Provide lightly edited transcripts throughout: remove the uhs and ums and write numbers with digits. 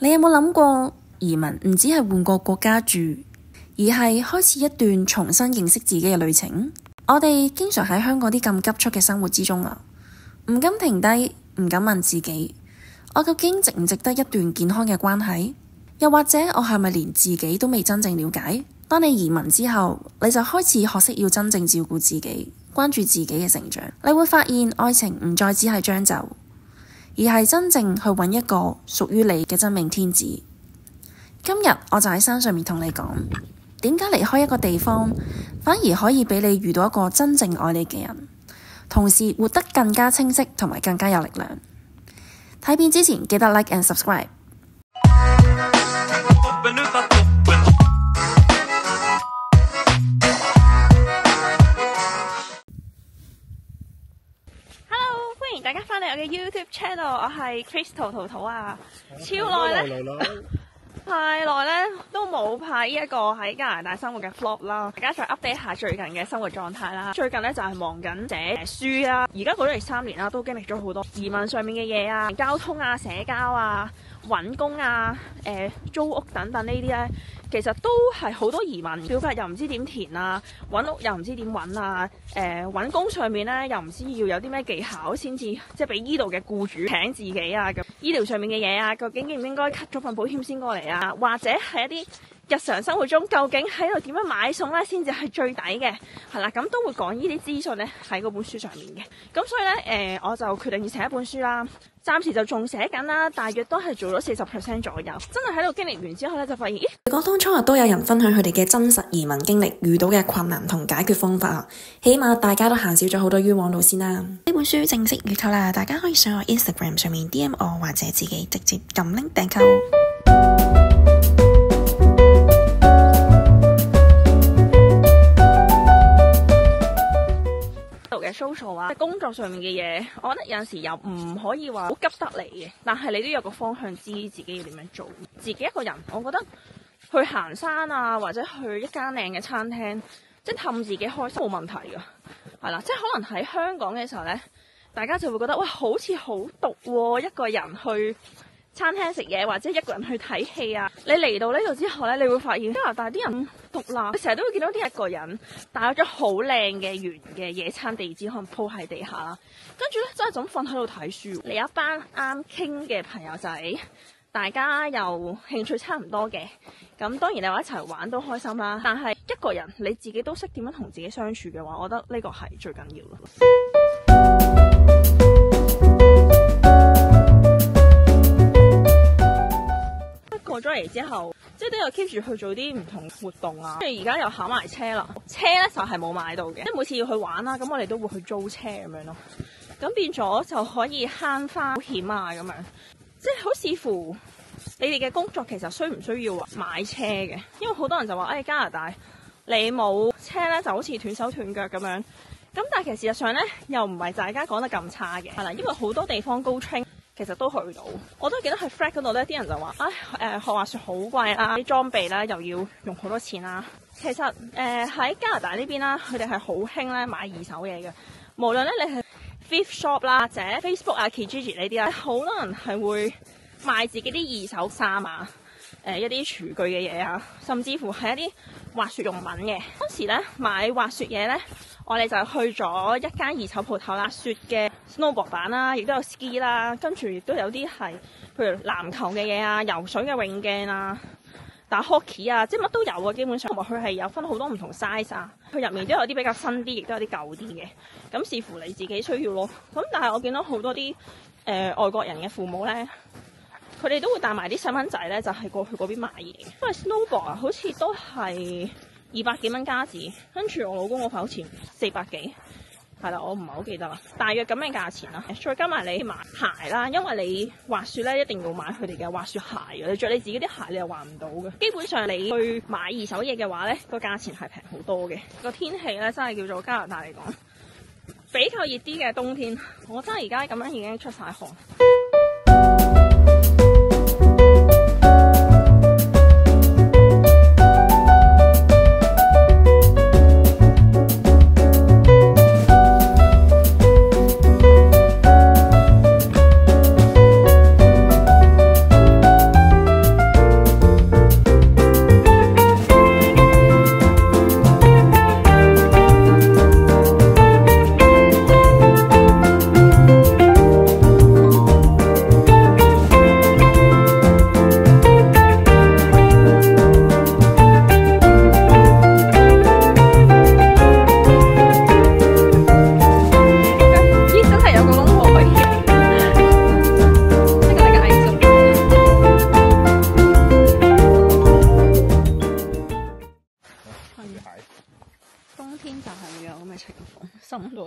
你有冇諗過移民唔只係換個國家住，而係開始一段重新認識自己嘅旅程？我哋經常喺香港啲咁急促嘅生活之中唔敢停低，唔敢問自己，我究竟值唔值得一段健康嘅關係？又或者我係咪連自己都未真正了解？當你移民之後，你就開始學識要真正照顧自己，關注自己嘅成長。你會發現愛情唔再只係將就，而係真正去揾一個屬於你嘅真命天子。今日我就喺山上面同你講，點解離開一個地方反而可以俾你遇到一個真正愛你嘅人，同時活得更加清晰同埋更加有力量。睇片之前記得 like and subscribe。歡迎大家翻嚟我嘅 YouTube channel， 我係 Crystal 桃桃啊，超耐咧，太耐咧都冇拍呢一個喺加拿大生活嘅 vlog 啦，大家再 update 下最近嘅生活狀態啦。最近咧就係忙緊寫書啦，而家過咗嚟3年啦，都經歷咗好多移民上面嘅嘢啊，交通啊、社交啊、揾工啊、租屋等等呢啲咧。其實都係好多移民表格又唔知點填啊，揾屋又唔知點揾啊，揾工上面咧又唔知要有啲咩技巧先至即係俾呢度嘅僱主請自己啊，咁醫療上面嘅嘢啊，究竟應唔應該 cut 咗份保險先過嚟啊？或者係一啲日常生活中究竟喺度點樣買餸咧先至係最抵嘅？係啦，咁都會講呢啲資訊咧喺嗰本書上面嘅。咁所以咧我就決定要寫一本書啦。暫時就仲寫緊啦，大約都係做咗40% 左右。真係喺度經歷完之後咧，就發現，如果當初都有人分享佢哋嘅真實移民經歷，遇到嘅困難同解決方法，起碼大家都行少咗好多冤枉路先啦。呢本書正式預購啦，大家可以上我 Instagram 上面 DM 我，或者自己直接撳 link 訂購。嘅 social 啊，工作上面嘅嘢，我覺得有陣時又唔可以話好急得嚟嘅，但係你都有個方向，知自己要點樣做。自己一個人，我覺得去行山啊，或者去一間靚嘅餐廳，即係氹自己開心冇問題㗎，係啦。即係可能喺香港嘅時候呢，大家就會覺得哇，好似好獨喎，一個人去餐廳食嘢，或者一個人去睇戲啊。你嚟到呢度之後呢，你會發現加拿大啲人獨立，你成日都會見到啲一個人帶咗張好靚嘅圓嘅野餐地氈，可能鋪喺地下啦，跟住呢，真係就咁瞓喺度睇書。你有一班啱傾嘅朋友仔，大家又興趣差唔多嘅，咁當然你話一齊玩都開心啦。但係一個人你自己都識點樣同自己相處嘅話，我覺得呢個係最緊要咯。過咗嚟之後，即係都有 keep 住去做啲唔同活動啊。跟住而家又考埋車啦，車咧就係冇買到嘅，即係每次要去玩啦，咁我哋都會去租車咁樣咯。咁變咗就可以慳翻保險啊咁樣，即係好視乎你哋嘅工作其實需唔需要買車嘅。因為好多人就話，加拿大你冇車咧就好似斷手斷腳咁樣。咁但係其實事實上咧又唔係大家講得咁差嘅，係啦，因為好多地方高 train。其實都去到，我都記得喺 Flat 嗰度咧，啲人就話學滑雪好貴啦，啲裝備咧又要用好多錢啦。其實喺加拿大呢邊啦，佢哋係好興咧買二手嘢嘅，無論咧你係 thrift shop 啦，或者 Facebook 啊、Kijiji 呢啲啦，好多人係會賣自己啲二手衫啊、一啲廚具嘅嘢啊，甚至乎係一啲滑雪用品嘅。當時咧買滑雪嘢咧，我哋就去咗一間二手鋪頭啦，雪嘅 snowboard 板啦，亦都有 ski 啦，跟住亦都有啲係譬如籃球嘅嘢啊、游水嘅泳鏡啊、打 hockey 啊，即係乜都有啊。基本上同埋佢係有分好多唔同 size 啊，佢入面都有啲比較新啲，亦都有啲舊啲嘅，咁視乎你自己需要咯。咁但係我見到好多啲外國人嘅父母咧，佢哋都會帶埋啲細蚊仔咧，就係過去嗰邊買嘢。因為 snowboard 啊，好似都係200幾蚊加紙，跟住我老公嗰份好似400幾，係啦，我唔係好記得啦，大約咁嘅價錢啦。再加埋你買鞋啦，因為你滑雪咧一定要買佢哋嘅滑雪鞋嘅，你着你自己啲鞋你又滑唔到嘅。基本上你去買二手嘢嘅話咧，個價錢係平好多嘅。個天氣咧真係叫做加拿大嚟講比較熱啲嘅冬天，我真係而家咁樣已經出晒汗。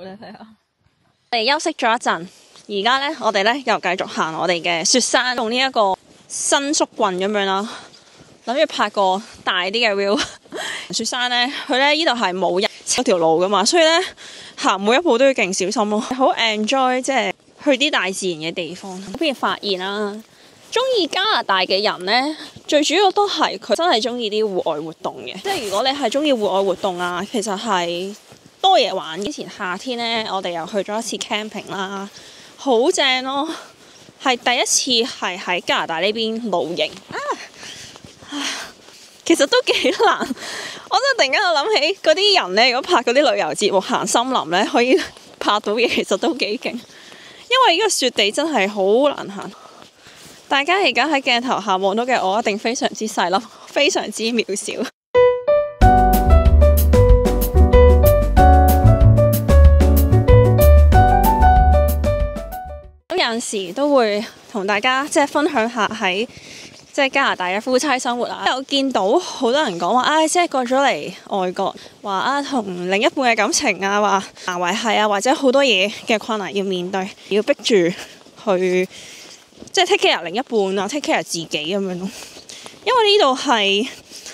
咧？睇下。我哋休息咗一陣，而家咧我哋咧又繼續行我哋嘅雪山，用呢一個伸縮棍咁樣啦，諗住拍個大啲嘅 view。雪山咧，佢咧呢度係冇人嗰條路噶嘛，所以咧行每一步都要勁小心咯。好 enjoy 即係去啲大自然嘅地方。我邊發現啦，中意加拿大嘅人咧，最主要都係佢真係中意啲戶外活動嘅。即係如果你係中意戶外活動啊，其實係多嘢玩。之前夏天咧，我哋又去咗一次 camping 啦，好正咯，係第一次係喺加拿大呢邊露營其實都幾難。我真係突然間我諗起嗰啲人咧，如果拍嗰啲旅遊節目行森林咧，可以拍到嘢，其實都幾勁。因為呢個雪地真係好難行。大家而家喺鏡頭下望到嘅我，一定非常之細粒，非常之渺小。有陣時都會同大家即係分享下喺即係加拿大嘅夫妻生活啊。有見到好多人講話，即係過咗嚟外國，話同另一半嘅感情啊，話難維繫啊，或者好多嘢嘅困難要面對，要逼住去即係 take care 另一半啊，take care 自己咁樣咯。因為呢度係你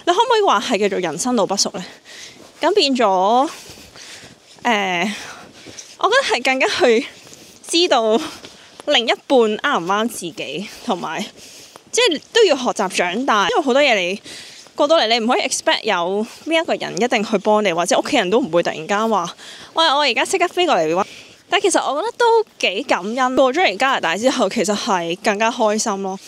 可唔可以話係叫做人生路不熟呢？咁變咗我覺得係更加去知道另一半啱唔啱自己，同埋即係都要學習長大，因為好多嘢你過到嚟，你唔可以 expect 有邊一個人一定去幫你，或者屋企人都唔會突然間話喂，我而家即刻飛過嚟。但其實我覺得都幾感恩，過咗嚟加拿大之後，其實係更加開心咯。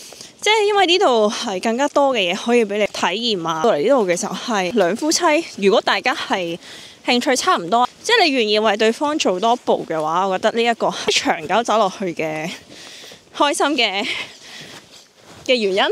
即係因為呢度係更加多嘅嘢可以俾你體驗啊。到嚟呢度嘅時候係兩夫妻，如果大家係興趣差唔多，即係你願意為對方做多步嘅話，我覺得呢一個係長久走落去嘅開心嘅原因。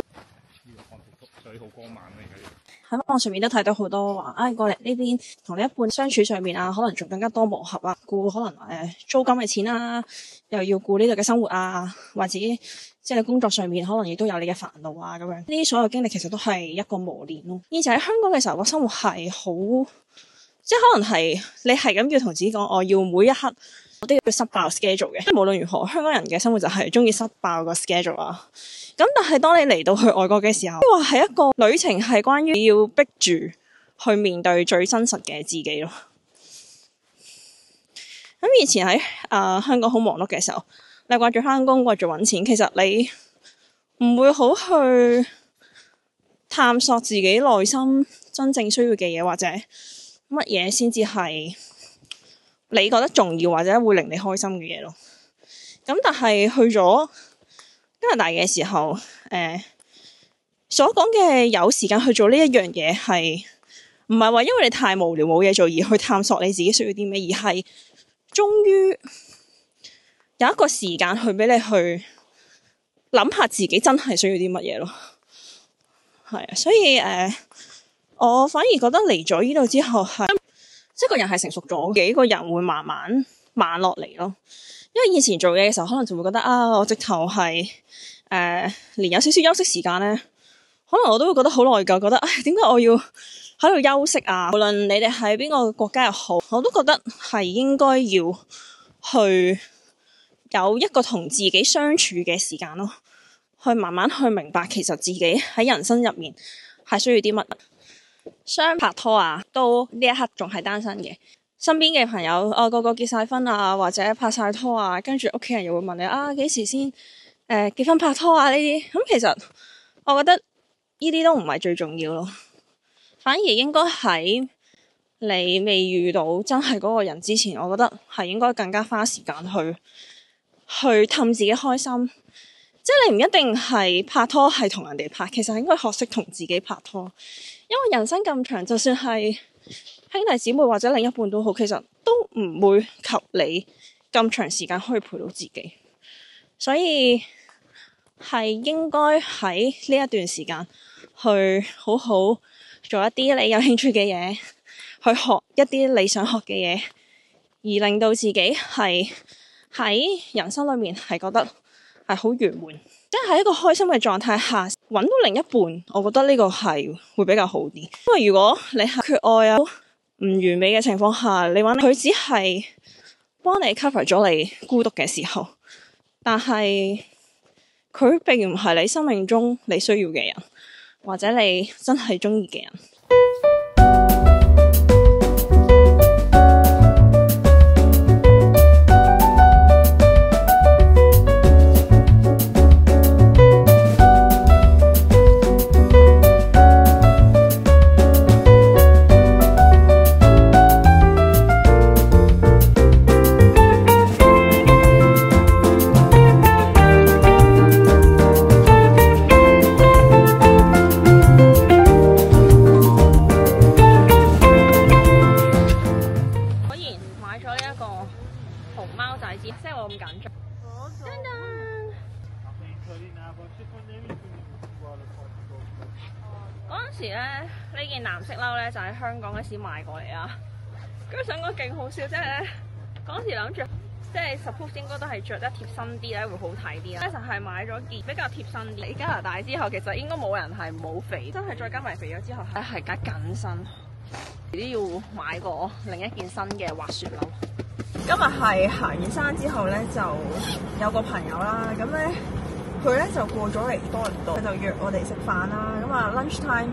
喺網上面都睇到好多話，過嚟呢邊同你一半相處上面啊，可能仲更加多磨合啊，顧可能租金嘅錢啊，又要顧呢度嘅生活啊，或者即係你工作上面可能亦都有你嘅煩惱啊咁樣。呢啲所有經歷其實都係一個磨練咯。以前喺香港嘅時候，個生活係好，即係可能係你係咁要同自己講，我要每一刻我都要塞爆 schedule 嘅。即係無論如何，香港人嘅生活就係中意塞爆個 schedule 啊。咁但係當你嚟到去外國嘅時候，話係一個旅程，係關於要逼住去面對最真實嘅自己咯。咁以前喺香港好忙碌嘅時候，你掛住返工，掛住揾錢，其實你唔會好去探索自己內心真正需要嘅嘢，或者乜嘢先至係你覺得重要或者會令你開心嘅嘢咯。咁但係去咗加拿大嘅時候，所講嘅有時間去做呢一樣嘢，係唔係話因為你太無聊冇嘢做而去探索你自己需要啲咩，而係終於有一個時間去俾你去諗下自己真係需要啲乜嘢咯。係啊，所以我反而覺得嚟咗呢度之後係即係個人係成熟咗，幾個人會慢慢慢落嚟咯。因為以前做嘢嘅時候，可能就會覺得我直頭係連有少少休息時間咧，可能我都會覺得好內疚，覺得點解我要喺度休息啊？無論你哋喺邊個國家又好，我都覺得係應該要去有一個同自己相處嘅時間咯，去慢慢去明白其實自己喺人生入面係需要啲乜。雙拍拖啊，都呢一刻仲係單身嘅。身邊嘅朋友個個結晒婚啊，或者拍晒拖啊，跟住屋企人又會問你幾時先結婚拍拖啊呢啲。咁其實我覺得呢啲都唔係最重要咯，反而應該喺你未遇到真係嗰個人之前，我覺得係應該更加花時間去氹自己開心。即係你唔一定係拍拖係同人哋拍，其實係應該學識同自己拍拖。因為人生咁長，就算係兄弟姊妹或者另一半都好，其實都唔會及你咁長時間可以陪到自己，所以係應該喺呢一段時間去好好做一啲你有興趣嘅嘢，去學一啲你想學嘅嘢，而令到自己係喺人生裏面係覺得係好圓滿，即係喺一個開心嘅狀態下揾到另一半，我覺得呢個係會比較好啲。因為如果你係缺愛啊，唔完美嘅情況下，你揾佢只係幫你 cover 咗你孤獨嘅時候，但係佢並唔係你生命中你需要嘅人，或者你真係鍾意嘅人。即係我咁緊張。嗰陣時咧，呢件藍色褸咧就喺香港嗰時買過嚟啦。跟住想講勁好笑，即係咧嗰陣時諗住，即係 suppose 應該都係着得貼身啲咧，會好睇啲啦。咧就係買咗件比較貼身啲。嚟加拿大之後，其實應該冇人係冇肥，真係再加埋肥咗之後係加緊身。都要買過另一件新嘅滑雪褸。今日係行完山之後咧，就有個朋友啦，咁咧佢咧就過咗嚟多倫多，佢就約我哋食飯啦。咁啊 lunch time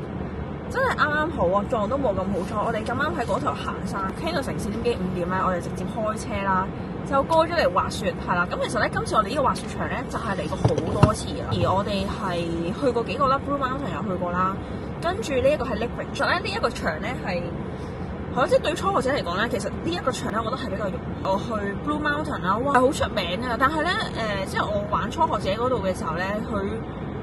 真係啱啱好啊，撞都冇咁好彩。我哋咁啱喺嗰頭行山，傾到成4點幾5點咧，我哋直接開車啦，就過咗嚟滑雪係啦。咁其實咧，今次我哋呢個滑雪場咧就係嚟過好多次啦，而我哋係去過幾個啦 ，Blue Mountain 又去過啦，跟住呢一個係 Lake Ridge。其實咧呢一個場咧係。即係對初學者嚟講咧，其實呢一個場咧，我覺得係比較容易。我去 Blue Mountain 啦，哇，係好出名啊！但係咧，即係我玩初學者嗰度嘅時候咧，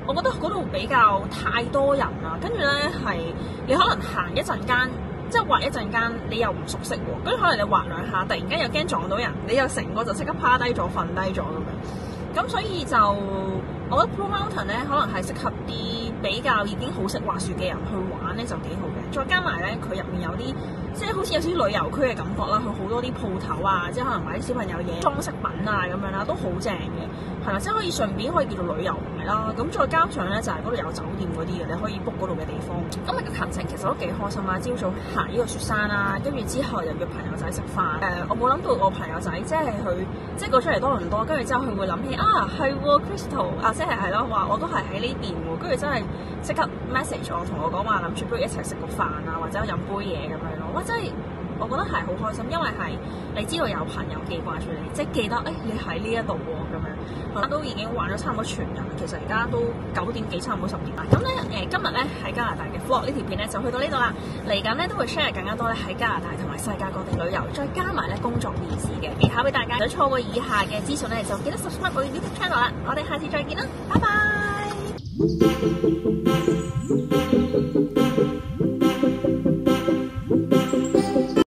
我覺得嗰度比較太多人啦，跟住咧係你可能行一陣間，即係滑一陣間，你又唔熟悉喎，跟住可能你滑兩下，突然間又驚撞到人，你又成個就即刻趴低咗、瞓低咗咁樣。咁所以就我覺得 Blue Mountain 咧，可能係適合啲比較已經好識滑雪嘅人去玩咧，就幾好嘅。再加埋咧，佢入面有啲即係好似有少少旅遊區嘅感覺啦，佢好多啲鋪頭啊，即係可能買啲小朋友嘢、裝飾品啊咁樣啦，都好正嘅，係啦，即係可以順便可以叫做旅遊埋啦。咁再加上咧就係嗰度有酒店嗰啲嘅，你可以 book 嗰度嘅地方。今日嘅行程其實都幾開心啊！朝早行呢個雪山啦，跟住之後又約朋友仔食飯。我冇諗到我朋友仔即係佢即係過出嚟多倫多，跟住之後佢會諗起啊係 Crystal 啊，即係咯話我都係喺呢邊喎，跟住真係即刻 message 我同我講話諗住不如一齊食個飯啊，或者飲杯嘢咁樣咯。哇！真係我覺得係好開心，因為係你知道有朋友記掛住你，即係記得你喺呢一度喎咁樣。都已經玩咗差唔多全日，其實而家都9點幾，差唔多10點啦。咁咧今日咧喺加拿大嘅 vlog 呢條片咧就去到呢度啦。嚟緊咧都會 share 更加多咧喺加拿大同埋世界各地旅遊，再加埋咧工作面試嘅技巧俾大家。如果錯過以下嘅資訊咧，就記得 subscribe 我嘅 YouTube channel 啦。我哋下次再見啦，拜拜。